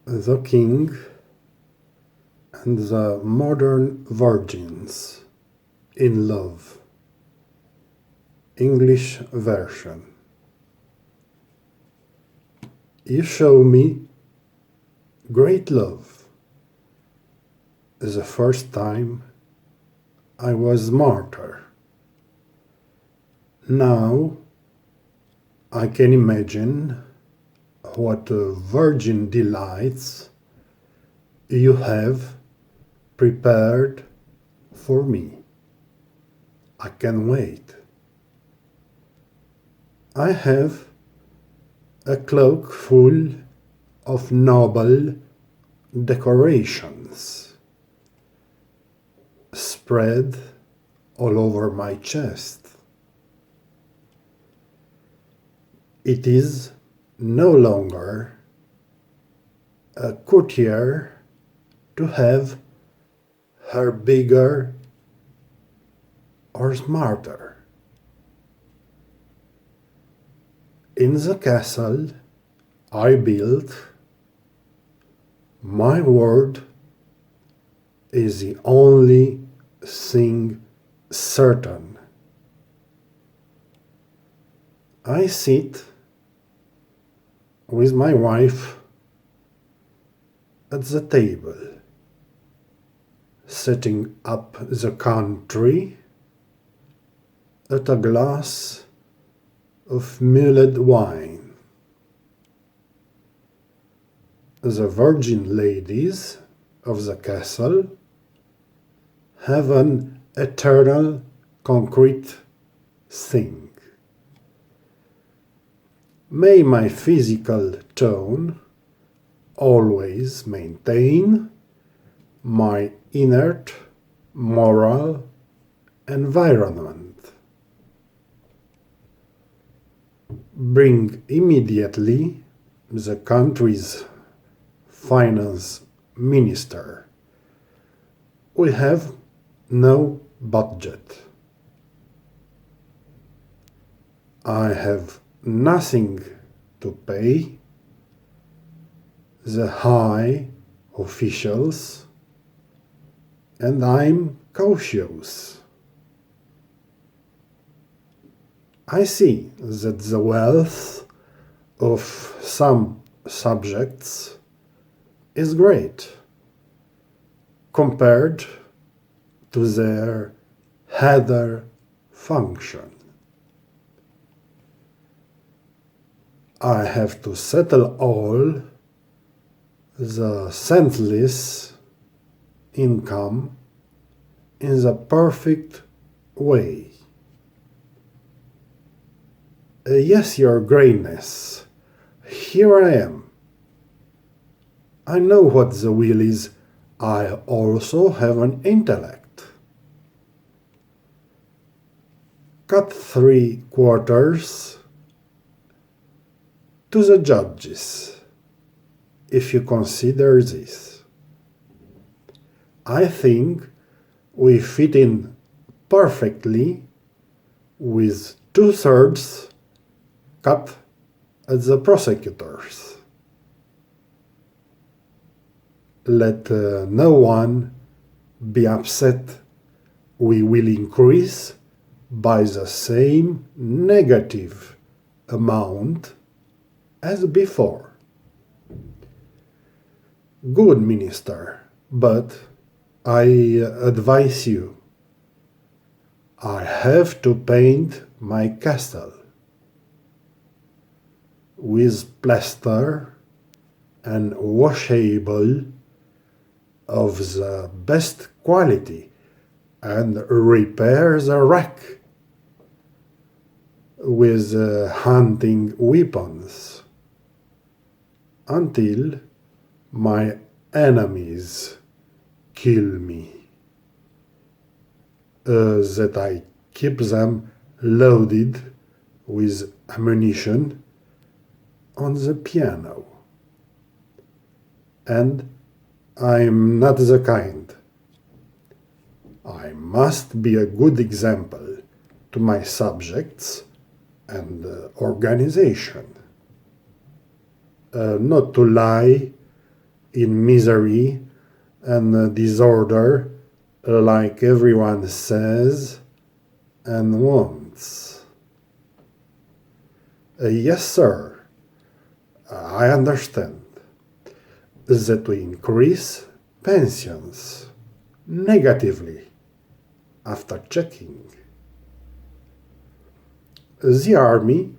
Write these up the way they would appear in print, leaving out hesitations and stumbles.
The King and the Modern Virgins. Inlove. English version. You show me great love. The first time I was martyr. Now I can imagine what virgin delights you have prepared for me. I can wait. I have a cloak full of noble decorations spread all over my chest. It is no longer a courtier to have her bigger or smarter. In the castle I built, my word is the only thing certain. I sit with my wife at the table, setting up the country at a glass of mulled wine. The virgin ladies of the castle have an eternal concrete thing. May my physical tone always maintain my inert moral environment. Bring immediately the country's finance minister. We have no budget. I have nothing to pay the high officials, and I'm cautious. I see that the wealth of some subjects is great compared to their header function. I have to settle all the senseless income in the perfect way. Yes, Your Greatness, here I am. I know what the will is. I also have an intellect. Cut 3/4 to the judges, if you consider this. I think we fit in perfectly with 2/3 cut at the prosecutors. Let no one be upset. We will increase by the same negative amount as before. Good, Minister, but I advise you. I have to paint my castle with plaster and washable of the best quality, and repair the wreck with hunting weapons until my enemies kill me, that I keep them loaded with ammunition on the piano. And I'm not the kind. I must be a good example to my subjects and organization. Not to lie in misery and disorder, like everyone says and wants. Yes, sir, I understand that we increase pensions negatively after checking. The army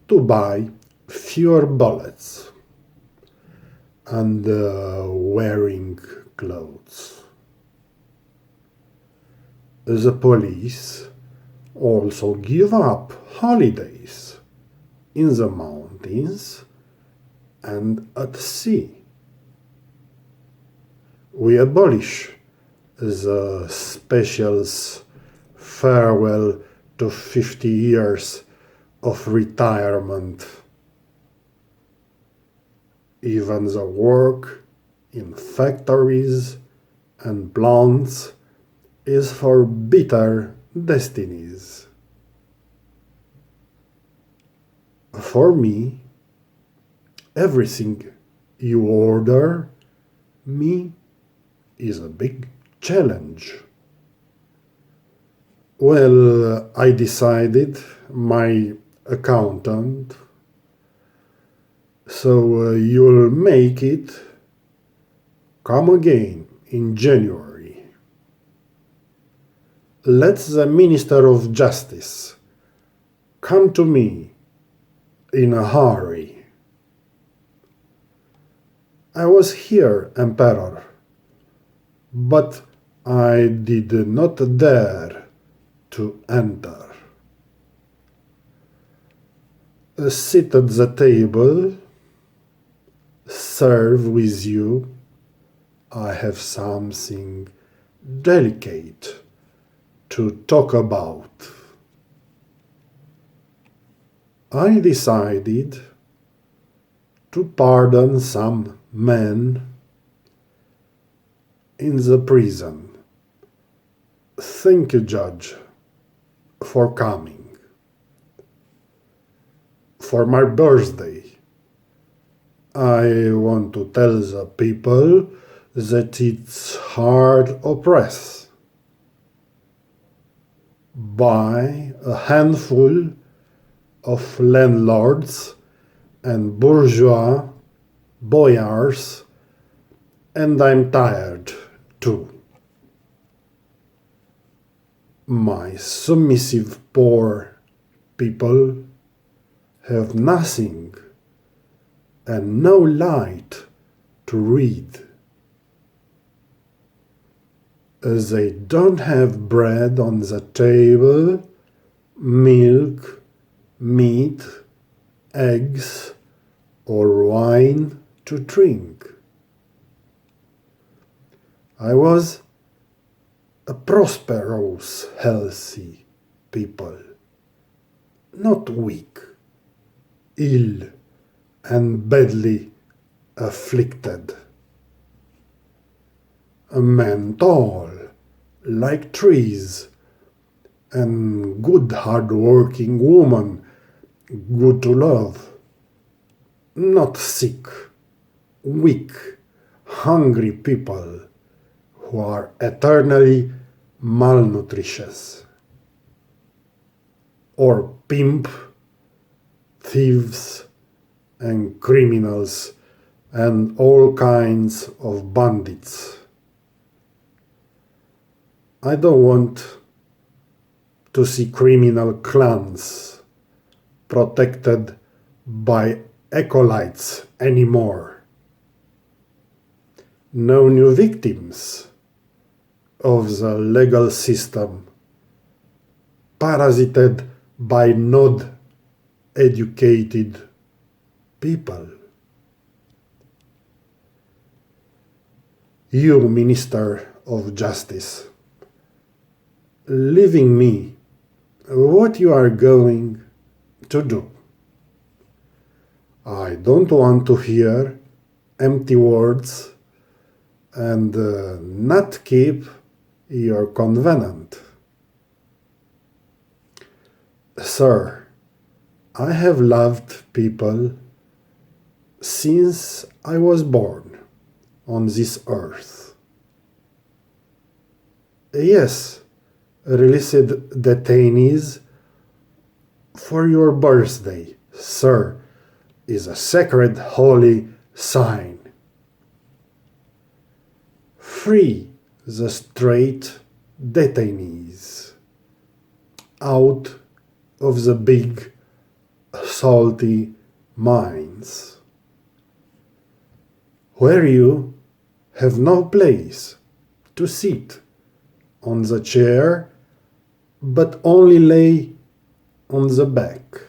to buy fewer bullets and wearing clothes. The police also give up holidays in the mountains and at sea. We abolish the specials farewell to 50 years of retirement. Even the work in factories and plants is for bitter destinies. For me, everything you order me is a big challenge. Well, I decided, my accountant, so you'll make it. Come again in January. Let the Minister of Justice come to me in a hurry. I was here, Emperor, but I did not dare to enter. Sit at the table, serve with you. I have something delicate to talk about. I decided to pardon some men in the prison. Thank you, Judge, for coming. For my birthday, I want to tell the people that it's hard oppressed by a handful of landlords and bourgeois boyars, and I'm tired too. My submissive poor people have nothing and no light to read. They don't have bread on the table, milk, meat, eggs, or wine to drink. I was a prosperous, healthy people, not weak, ill, and badly afflicted. A man tall, like trees, and good hard-working woman, good to love. Not sick, weak, hungry people who are eternally malnutritious. Or pimp, thieves, and criminals, and all kinds of bandits. I don't want to see criminal clans protected by acolytes anymore. No new victims of the legal system, parasited by not educated people. You, Minister of Justice, leaving me what you are going to do. I don't want to hear empty words and not keep your covenant. Sir, I have loved people since I was born, on this earth. Yes, released detainees, for your birthday, sir, is a sacred holy sign. Free the straight detainees out of the big salty mines, where you have no place to sit on the chair, but only lay on the back.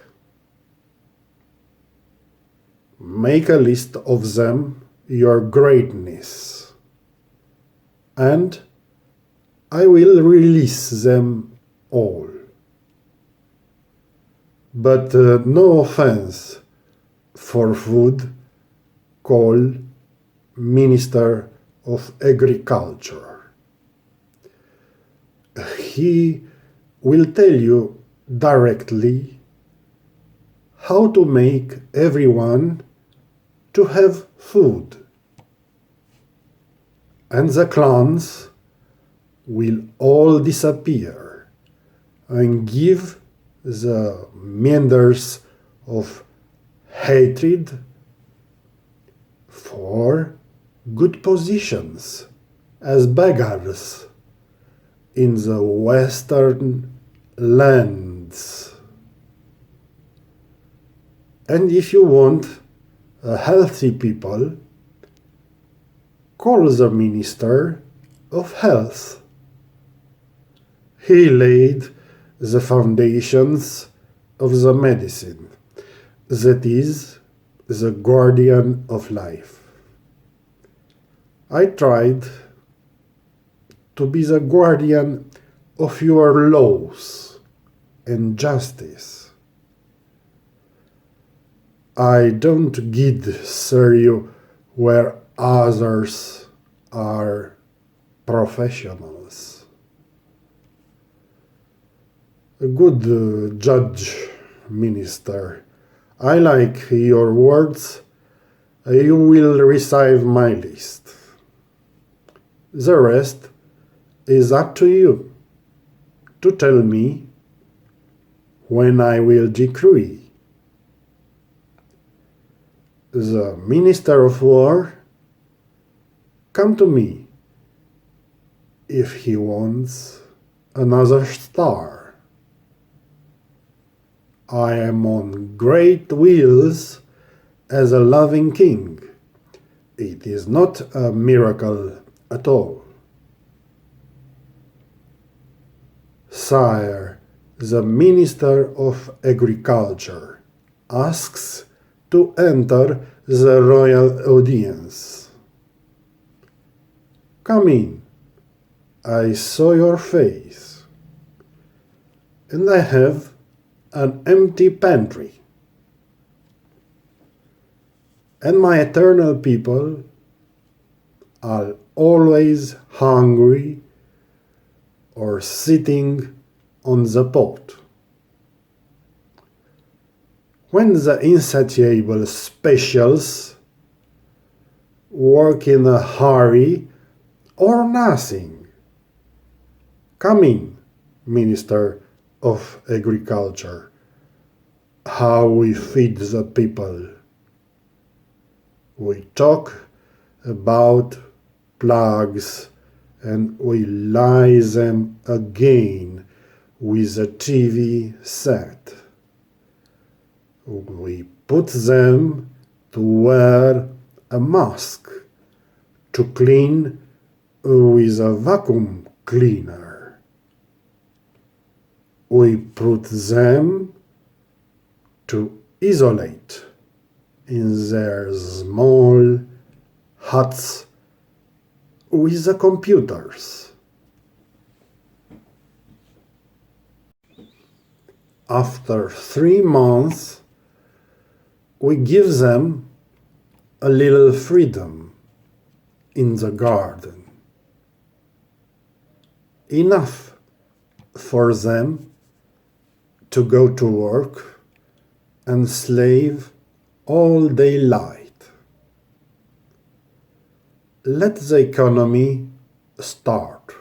Make a list of them, your greatness, and I will release them all. But no offense for food, coal, Minister of Agriculture. He will tell you directly how to make everyone to have food. And the clans will all disappear and give the meanders of hatred for good positions as beggars in the western lands. And if you want a healthy people, call the Minister of Health. He laid the foundations of the medicine, that is, the guardian of life. I tried to be the guardian of your laws and justice. I don't serve you where others are professionals. A good judge, Minister. I like your words. You will receive my list. The rest is up to you to tell me when I will decree. The Minister of War, come to me if he wants another star. I am on great wheels as a loving king. It is not a miracle at all. Sire, the Minister of Agriculture asks to enter the royal audience. Come in. I saw your face. And I have an empty pantry. And my eternal people are always hungry or sitting on the pot. When the insatiable specials work in a hurry or nothing, come in, Minister of Agriculture. How we feed the people. We talk about plagues and we lie them again with a TV set. We put them to wear a mask, to clean with a vacuum cleaner. We put them to isolate in their small huts with the computers. After 3 months, we give them a little freedom in the garden. Enough for them to go to work and slave all daylight. let the economy start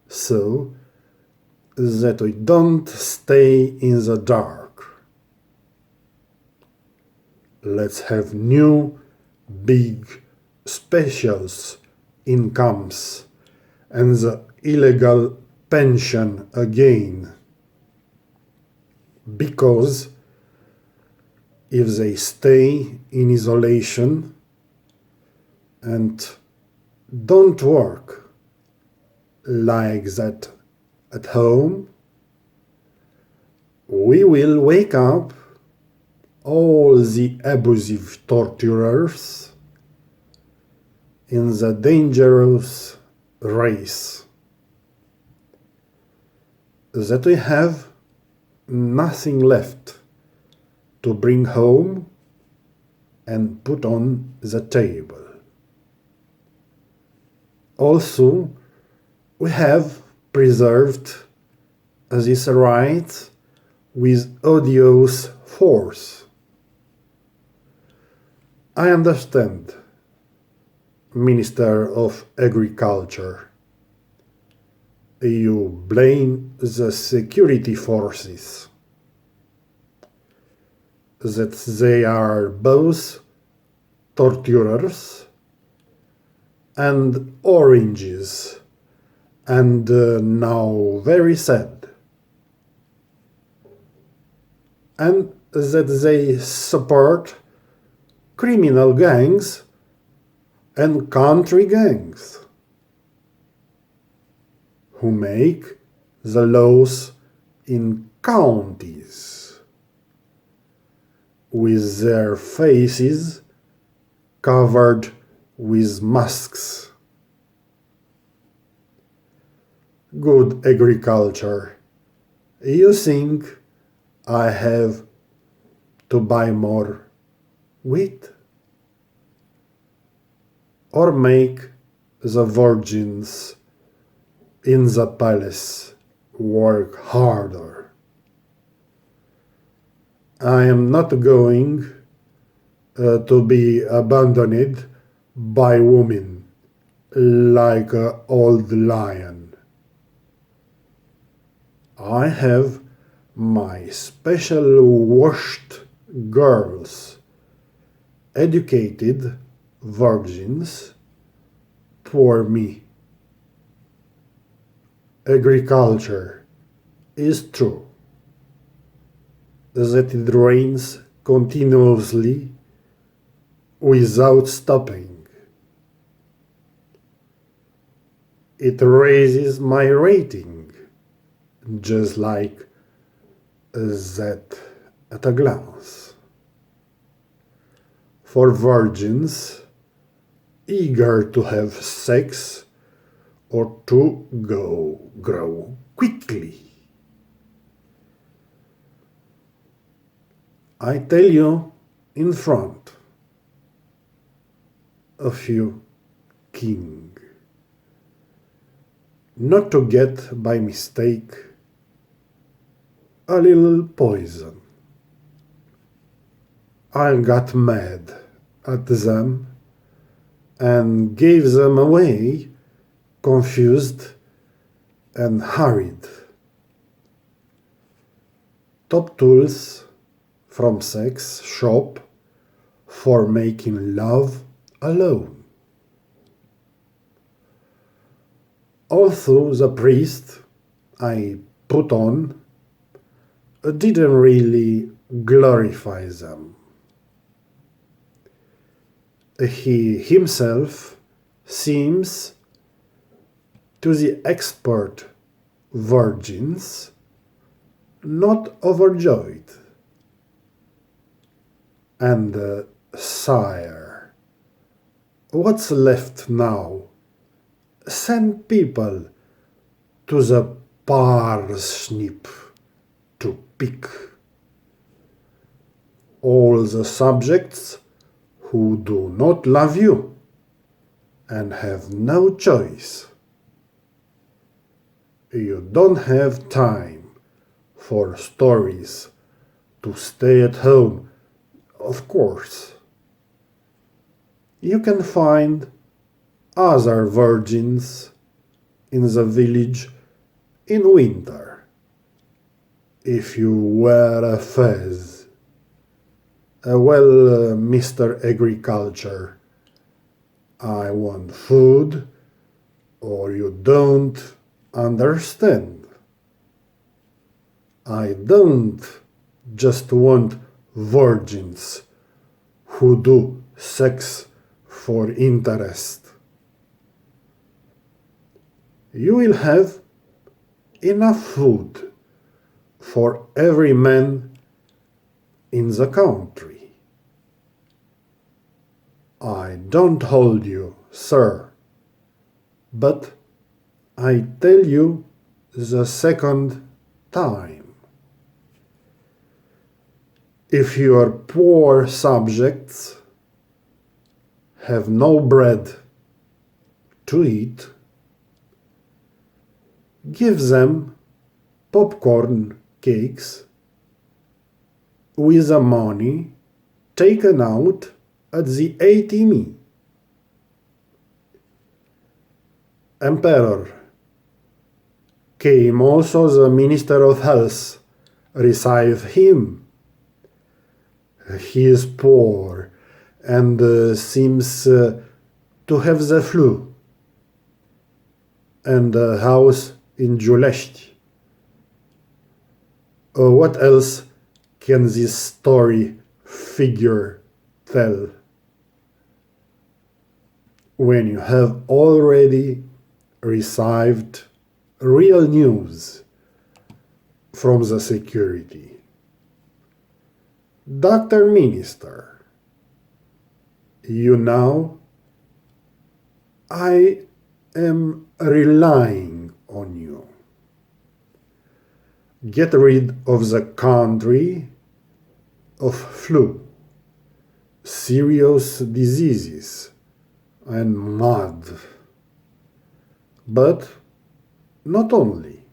so that we don't stay in the dark. Let's have new, big, specials incomes and the illegal pension again. Because if they stay in isolation and don't work like that at home, we will wake up all the abusive torturers in the dangerous race that we have nothing left to bring home and put on the table. Also, we have preserved this right with odious force. I understand, Minister of Agriculture. You blame the security forces, that they are both torturers and oranges, and now very sad, and that they support criminal gangs and country gangs who make the laws in counties with their faces covered with masks. Good agriculture. You think I have to buy more wheat? Or make the virgins in the palace work harder? I am not going to be abandoned by women like an old lion. I have my special washed girls, educated virgins for me. Agriculture is true that it rains continuously without stopping. It raises my rating, just like that at a glance. For virgins eager to have sex or to grow quickly. I tell you in front of you, king, not to get by mistake a little poison. I got mad at them and gave them away, confused and hurried. Top tools from sex shop for making love alone. Although the priest I put on didn't really glorify them. He himself seems to the expert virgins not overjoyed. And sire, what's left now? Send people to the parsnip to pick. All the subjects who do not love you and have no choice. You don't have time for stories to stay at home, of course. You can find other virgins in the village in winter. If you wear a fez, well, Mr. Agriculture, I want food, or you don't understand. I don't just want virgins who do sex for interest. You will have enough food for every man in the country. I don't hold you, sir, but I tell you the second time. If your poor subjects have no bread to eat, give them popcorn cakes with the money taken out at the ATM. Emperor, came also the Minister of Health. Receive him. He is poor and seems to have the flu and a house in Giulești. What else can this story figure tell? When you have already received real news from the security. Dr. Minister, you know, I am relying on you. Get rid of the country of flu, serious diseases, and mud. But not only.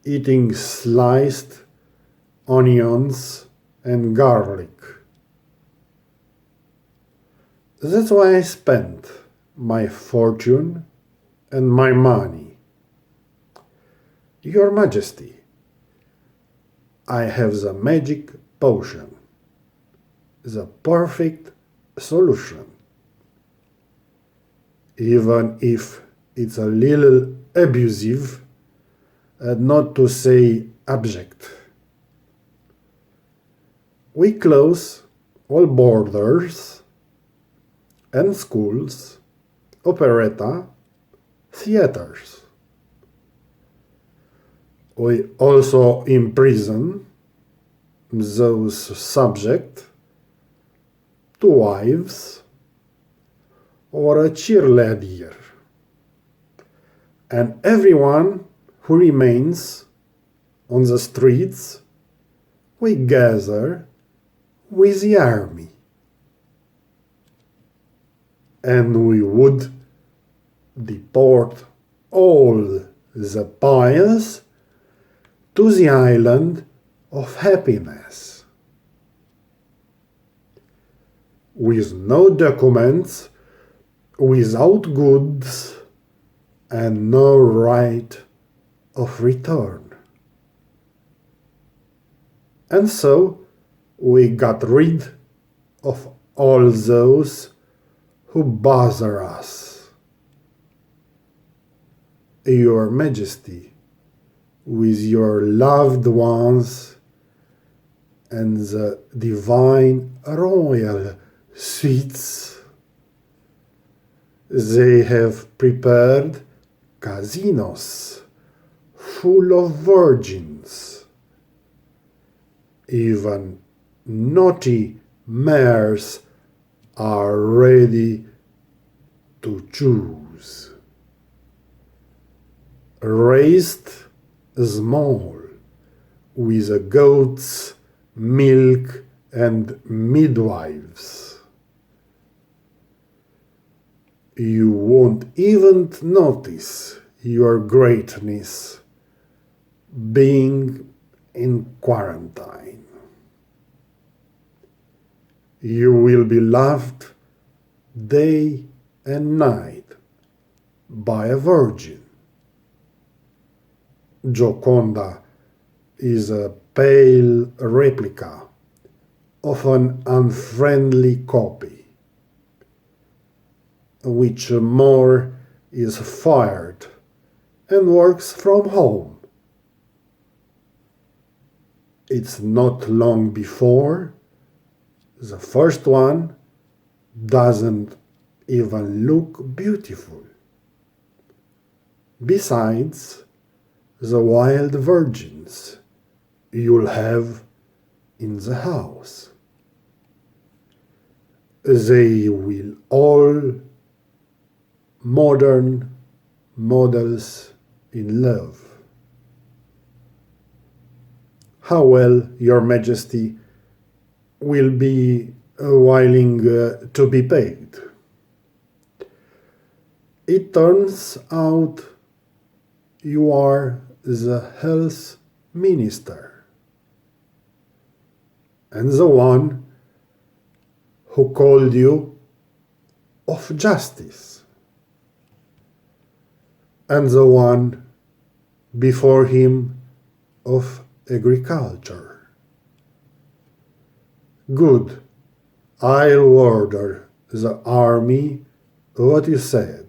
Eating sliced onions and garlic. That's why I spent my fortune and my money. Your Majesty, I have the magic potion, the perfect solution. Even if it's a little abusive, not to say abject. We close all borders and schools, operetta, theaters. We also imprison those subject to wives or a cheerleader, and everyone who remains on the streets, we gather with the army. And we would deport all the pious to the island of happiness. With no documents, without goods, and no right of return. And so we got rid of all those who bother us. Your Majesty, with your loved ones and the divine royal suites, they have prepared casinos full of virgins. Even naughty mares are ready to choose. Raised small with goats, milk, and midwives. You won't even notice your greatness being in quarantine. You will be loved day and night by a virgin. Gioconda is a pale replica of an unfriendly copy, which more is fired and works from home. It's not long before the first one doesn't even look beautiful. Besides the wild virgins you'll have in the house. They will all modern models in love. How well your Majesty will be willing to be paid. It turns out you are the health minister and the one who called you of justice, and the one before him of agriculture. Good, I'll order the army what you said.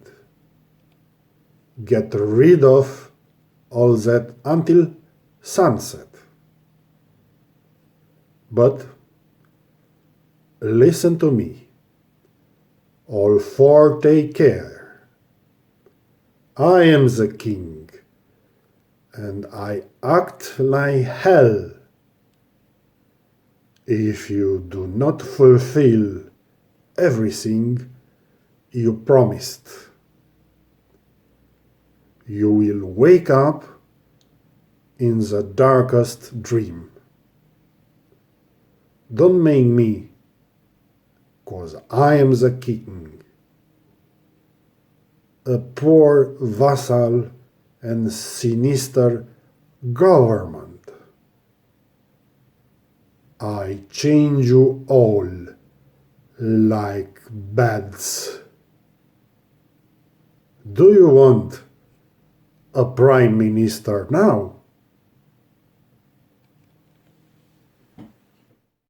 Get rid of all that until sunset. But listen to me. All four take care. I am the king, and I act like hell if you do not fulfill everything you promised. You will wake up in the darkest dream. Don't make me, 'cause I am the king, a poor vassal and sinister government. I change you all like beds. Do you want a prime minister now?